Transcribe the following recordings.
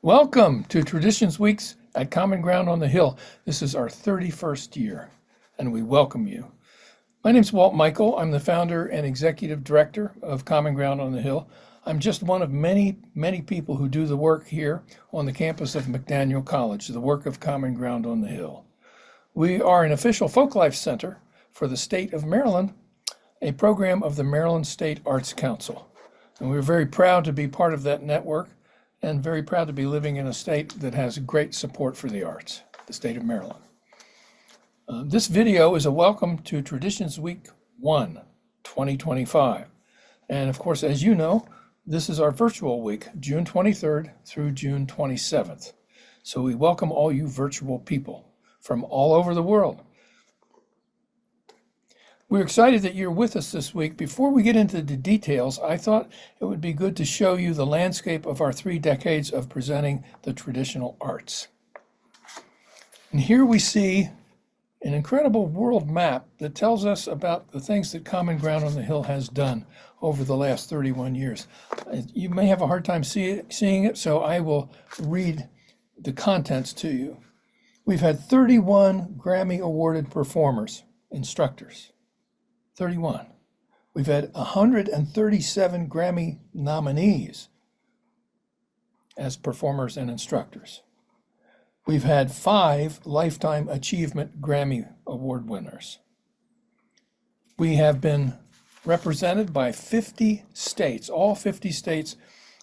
Welcome to Traditions Weeks at Common Ground on the Hill. This is our 31st year, and we welcome you. My name's Walt Michael. I'm the founder and executive director of Common Ground on the Hill. I'm just one of many, many people who do the work here on the campus of McDaniel College, the work of Common Ground on the Hill. We are an official Folklife Center for the state of Maryland, a program of the Maryland State Arts Council. And we're very proud to be part of that network and very proud to be living in a state that has great support for the arts, the state of Maryland. This video is a welcome to Traditions Week 1, 2025. And of course, as you know, this is our virtual week, June 23rd through June 27th. So we welcome all you virtual people from all over the world. We're excited that you're with us this week. Before we get into the details, I thought it would be good to show you the landscape of our 3 decades of presenting the traditional arts. And here we see an incredible world map that tells us about the things that Common Ground on the Hill has done over the last 31 years. You may have a hard time seeing it, so I will read the contents to you. We've had 31 Grammy awarded performers, instructors. 31. We've had 137 Grammy nominees as performers and instructors. We've had 5 Lifetime Achievement Grammy Award winners. We have been represented by 50 states. All 50 states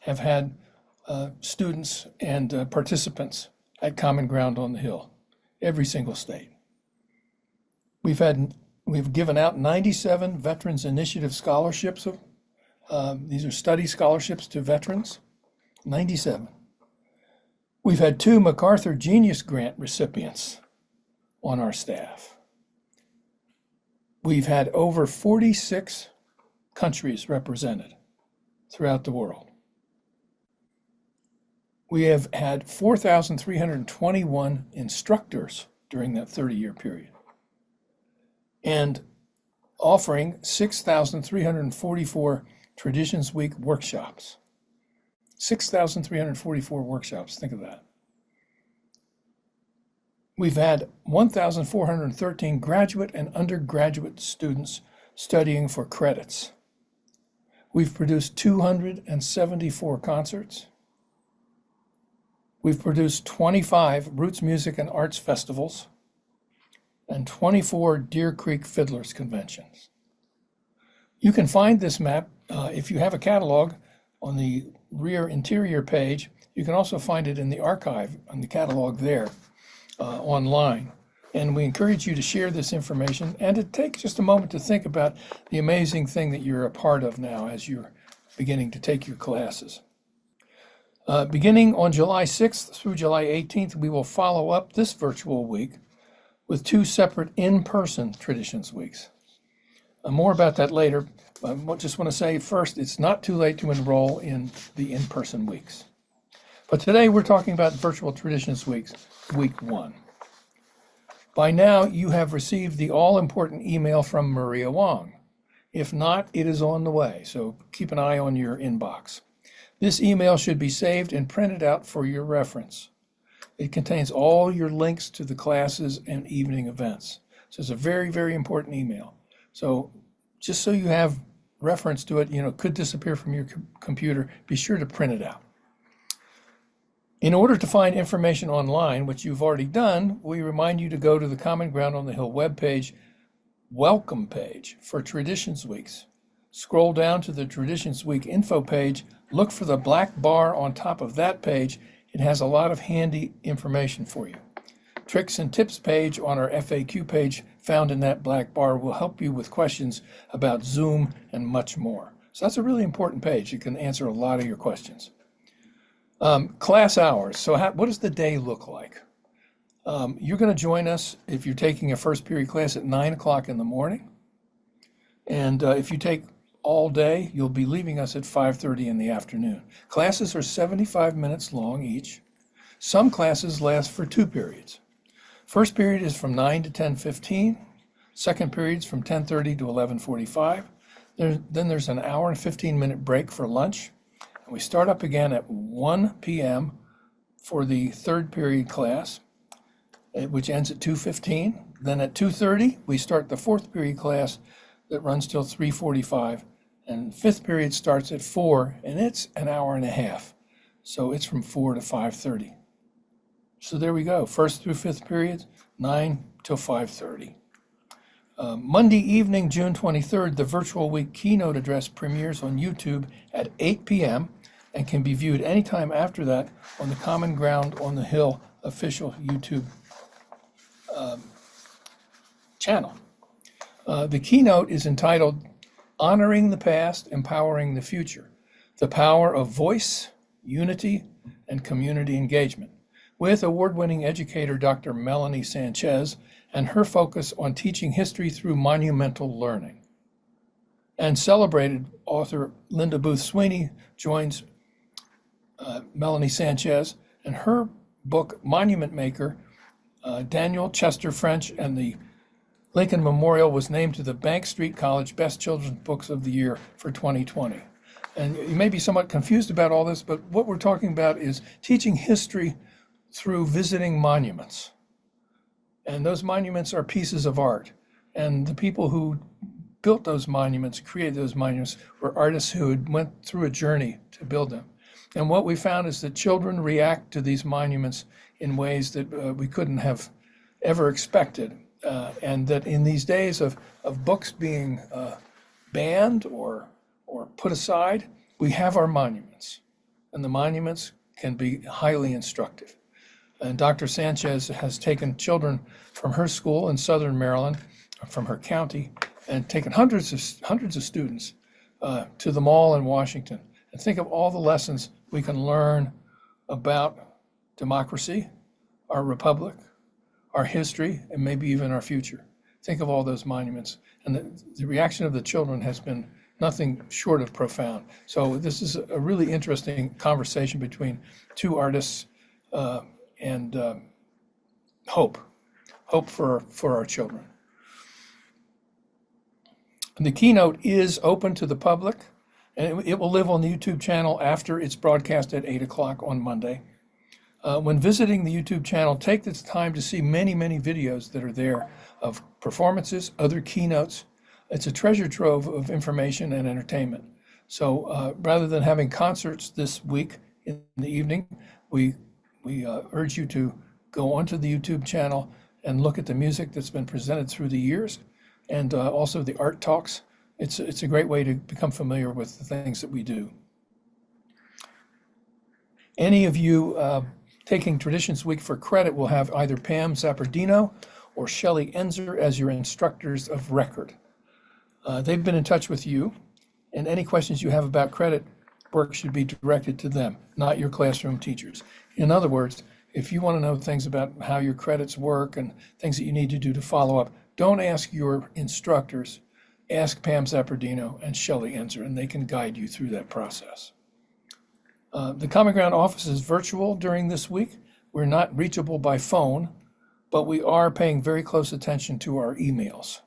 have had students and participants at Common Ground on the Hill. Every single state. We've given out 97 Veterans Initiative scholarships. These are study scholarships to veterans, 97. We've had 2 MacArthur Genius Grant recipients on our staff. We've had over 46 countries represented throughout the world. We have had 4,321 instructors during that 30-year period, and offering 6,344 Traditions Week workshops. 6,344 workshops, think of that. We've had 1,413 graduate and undergraduate students studying for credits. We've produced 274 concerts. We've produced 25 Roots Music and Arts Festivals and 24 Deer Creek Fiddlers Conventions. You can find this map if you have a catalog on the rear interior page. You can also find it in the archive on the catalog there online. And we encourage you to share this information and to take just a moment to think about the amazing thing that you're a part of now as you're beginning to take your classes. Beginning on July 6th through July 18th, we will follow up this virtual week with 2 separate in-person Traditions Weeks. More about that later. I just want to say first, it's not too late to enroll in the in-person weeks. But today we're talking about Virtual Traditions Weeks, Week 1. By now, you have received the all-important email from Maria Wong. If not, it is on the way, so keep an eye on your inbox. This email should be saved and printed out for your reference. It contains all your links to the classes and evening events. So it's a very, very important email. So just so you have reference to it, could disappear from your computer, be sure to print it out. In order to find information online, which you've already done, we remind you to go to the Common Ground on the Hill webpage, welcome page for Traditions Weeks. Scroll down to the Traditions Week info page, look for the black bar on top of that page. It has a lot of handy information for you. Tricks and tips page on our FAQ page found in that black bar will help you with questions about Zoom and much more. So that's a really important page. You can answer a lot of your questions. Class hours. So what does the day look like? You're going to join us if you're taking a first period class at 9 o'clock in the morning. And if you take all day, you'll be leaving us at 5:30 in the afternoon. Classes are 75 minutes long each. Some classes last for 2 periods. First period is from 9 to 10:15. Second period is from 10:30 to 11:45. Then there's an hour and 15-minute break for lunch. And we start up again at 1 p.m. for the third period class, which ends at 2:15. Then at 2:30, we start the fourth period class that runs till 3:45. And fifth period starts at 4, and it's an hour and a half. So it's from 4 to 5:30. So there we go, first through fifth periods, 9 till 5:30. Monday evening, June 23rd, the Virtual Week keynote address premieres on YouTube at 8 p.m. and can be viewed anytime after that on the Common Ground on the Hill official YouTube channel. The keynote is entitled Honoring the Past, Empowering the Future, the Power of Voice, Unity, and Community Engagement, with award-winning educator Dr. Melanie Sanchez and her focus on teaching history through monumental learning. And celebrated author Linda Booth Sweeney joins Melanie Sanchez and her book Monument Maker. Daniel Chester French and the Lincoln Memorial was named to the Bank Street College Best Children's Books of the Year for 2020. And you may be somewhat confused about all this, but what we're talking about is teaching history through visiting monuments. And those monuments are pieces of art. And the people who built those monuments, created those monuments, were artists who had went through a journey to build them. And what we found is that children react to these monuments in ways that we couldn't have ever expected. And that in these days of books being banned or put aside, we have our monuments. And the monuments can be highly instructive. And Dr. Sanchez has taken children from her school in Southern Maryland, from her county, and taken hundreds of students to the mall in Washington. And think of all the lessons we can learn about democracy, our republic, our history, and maybe even our future. Think of all those monuments. And the reaction of the children has been nothing short of profound. So this is a really interesting conversation between two artists and hope for our children. And the keynote is open to the public, and it will live on the YouTube channel after it's broadcast at 8 o'clock on Monday. When visiting the YouTube channel, take the time to see many videos that are there of performances, other keynotes. It's a treasure trove of information and entertainment. So rather than having concerts this week in the evening, we urge you to go onto the YouTube channel and look at the music that's been presented through the years, and also the art talks. It's a great way to become familiar with the things that we do. Any of you taking Traditions Week for credit will have either Pam Zappardino or Shelley Enzer as your instructors of record. They've been in touch with you, and any questions you have about credit work should be directed to them, not your classroom teachers. In other words, if you want to know things about how your credits work and things that you need to do to follow up, don't ask your instructors, ask Pam Zappardino and Shelley Enzer, and they can guide you through that process. The Common Ground office is virtual during this week. We're not reachable by phone, but we are paying very close attention to our emails.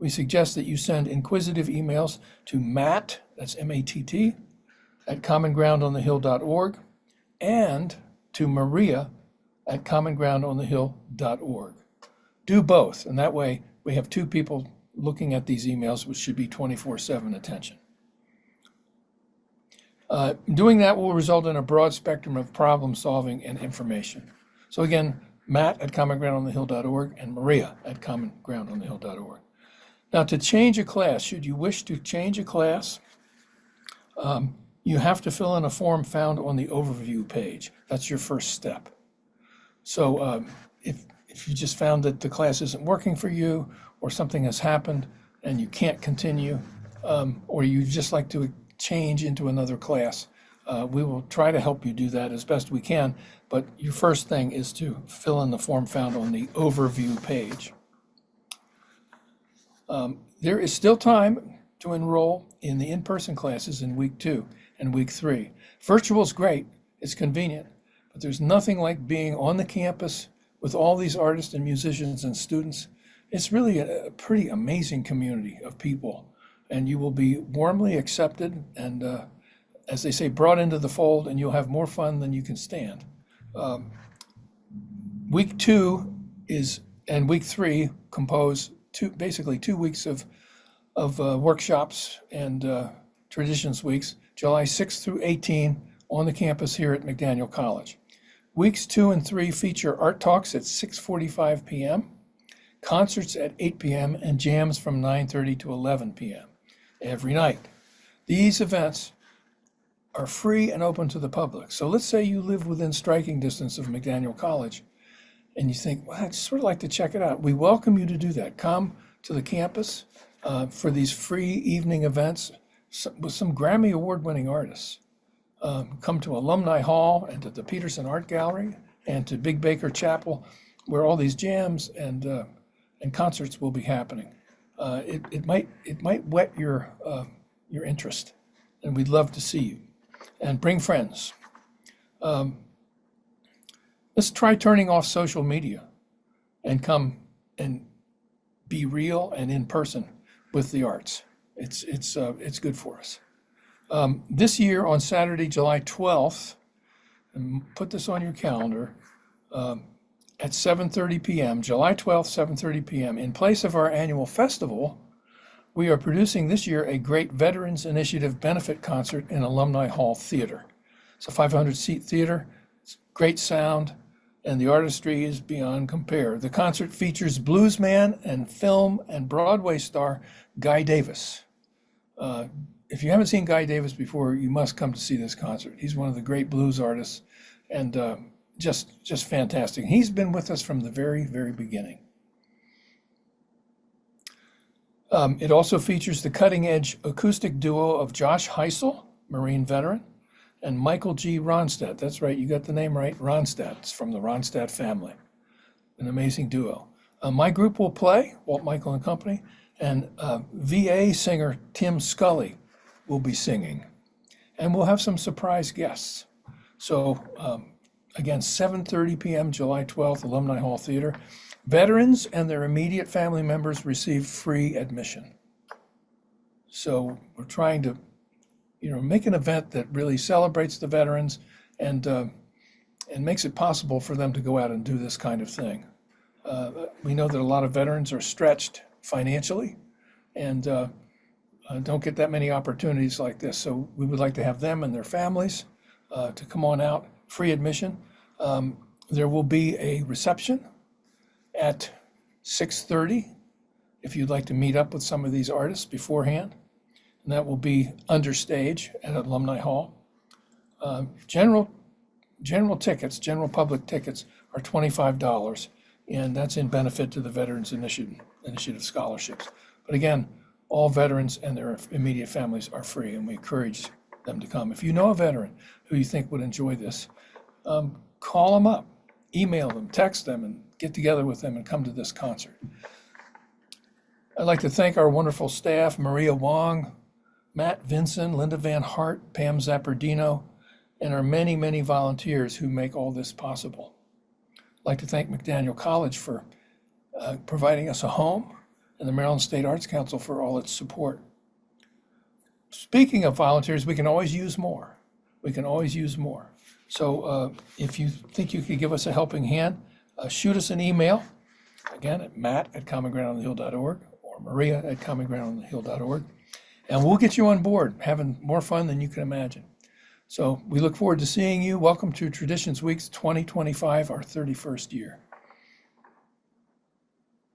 We suggest that you send inquisitive emails to Matt, that's M-A-T-T, at commongroundonthehill.org, and to Maria at commongroundonthehill.org. Do both, and that way we have two people looking at these emails, which should be 24/7 attention. Doing that will result in a broad spectrum of problem solving and information. So again, Matt at commongroundonthehill.org and Maria at commongroundonthehill.org. Now, to change a class, should you wish to change a class, you have to fill in a form found on the overview page. That's your first step. So if you just found that the class isn't working for you, or something has happened and you can't continue, or you just like to change into another class, we will try to help you do that as best we can. But your first thing is to fill in the form found on the overview page. There is still time to enroll in the in-person classes in week 2 and week 3. Virtual is great, it's convenient, but there's nothing like being on the campus with all these artists and musicians and students. It's really a pretty amazing community of people, and you will be warmly accepted and, as they say, brought into the fold, and you'll have more fun than you can stand. Week 2 and week 3 compose basically 2 weeks of workshops and traditions weeks, July 6th through 18 on the campus here at McDaniel College. Weeks 2 and 3 feature art talks at 6:45 p.m., concerts at 8 p.m., and jams from 9:30 to 11 p.m. every night. These events are free and open to the public. So let's say you live within striking distance of McDaniel College and you think, well, I'd sort of like to check it out. We welcome you to do that. Come to the campus for these free evening events with some Grammy Award-winning artists. Come to Alumni Hall and to the Peterson Art Gallery and to Big Baker Chapel, where all these jams and concerts will be happening. It might whet your interest, and we'd love to see you. And bring friends. Let's try turning off social media and come and be real and in person with the arts. It's good for us. This year on Saturday, July 12th, and put this on your calendar, at 7:30 p.m., July 12th, 7:30 p.m., in place of our annual festival, we are producing this year a Great Veterans Initiative benefit concert in Alumni Hall Theater. It's a 500-seat theater, it's great sound, and the artistry is beyond compare. The concert features bluesman and film and Broadway star Guy Davis. If you haven't seen Guy Davis before, you must come to see this concert. He's one of the great blues artists and just fantastic. He's been with us from the very, very beginning. It also features the cutting-edge acoustic duo of Josh Heisel, Marine veteran, and Michael G. Ronstadt. That's right, you got the name right, Ronstadt. It's from the Ronstadt family. An amazing duo. My group will play, Walt, Michael and Company, and VA singer Tim Scully will be singing. And we'll have some surprise guests. So again, 7:30 p.m., July 12th, Alumni Hall Theater. Veterans and their immediate family members receive free admission. So we're trying to, make an event that really celebrates the veterans and makes it possible for them to go out and do this kind of thing. We know that a lot of veterans are stretched financially and don't get that many opportunities like this. So we would like to have them and their families to come on out, free admission. There will be a reception at 6:30 if you'd like to meet up with some of these artists beforehand. And that will be understage at Alumni Hall. General tickets, general public tickets are $25, and that's in benefit to the Veterans Initiative scholarships. But again, all veterans and their immediate families are free, and we encourage them to come. If you know a veteran who you think would enjoy this, call them up, email them, text them, and get together with them and come to this concert. I'd like to thank our wonderful staff, Maria Wong, Matt Vinson, Linda Van Hart, Pam Zappardino, and our many, many volunteers who make all this possible. I'd like to thank McDaniel College for providing us a home and the Maryland State Arts Council for all its support. Speaking of volunteers, we can always use more. We can always use more. So if you think you could give us a helping hand, shoot us an email, again, at matt@commongroundonthehill.org or maria@commongroundonthehill.org, and we'll get you on board, having more fun than you can imagine. So we look forward to seeing you. Welcome to Traditions Week's 2025, our 31st year.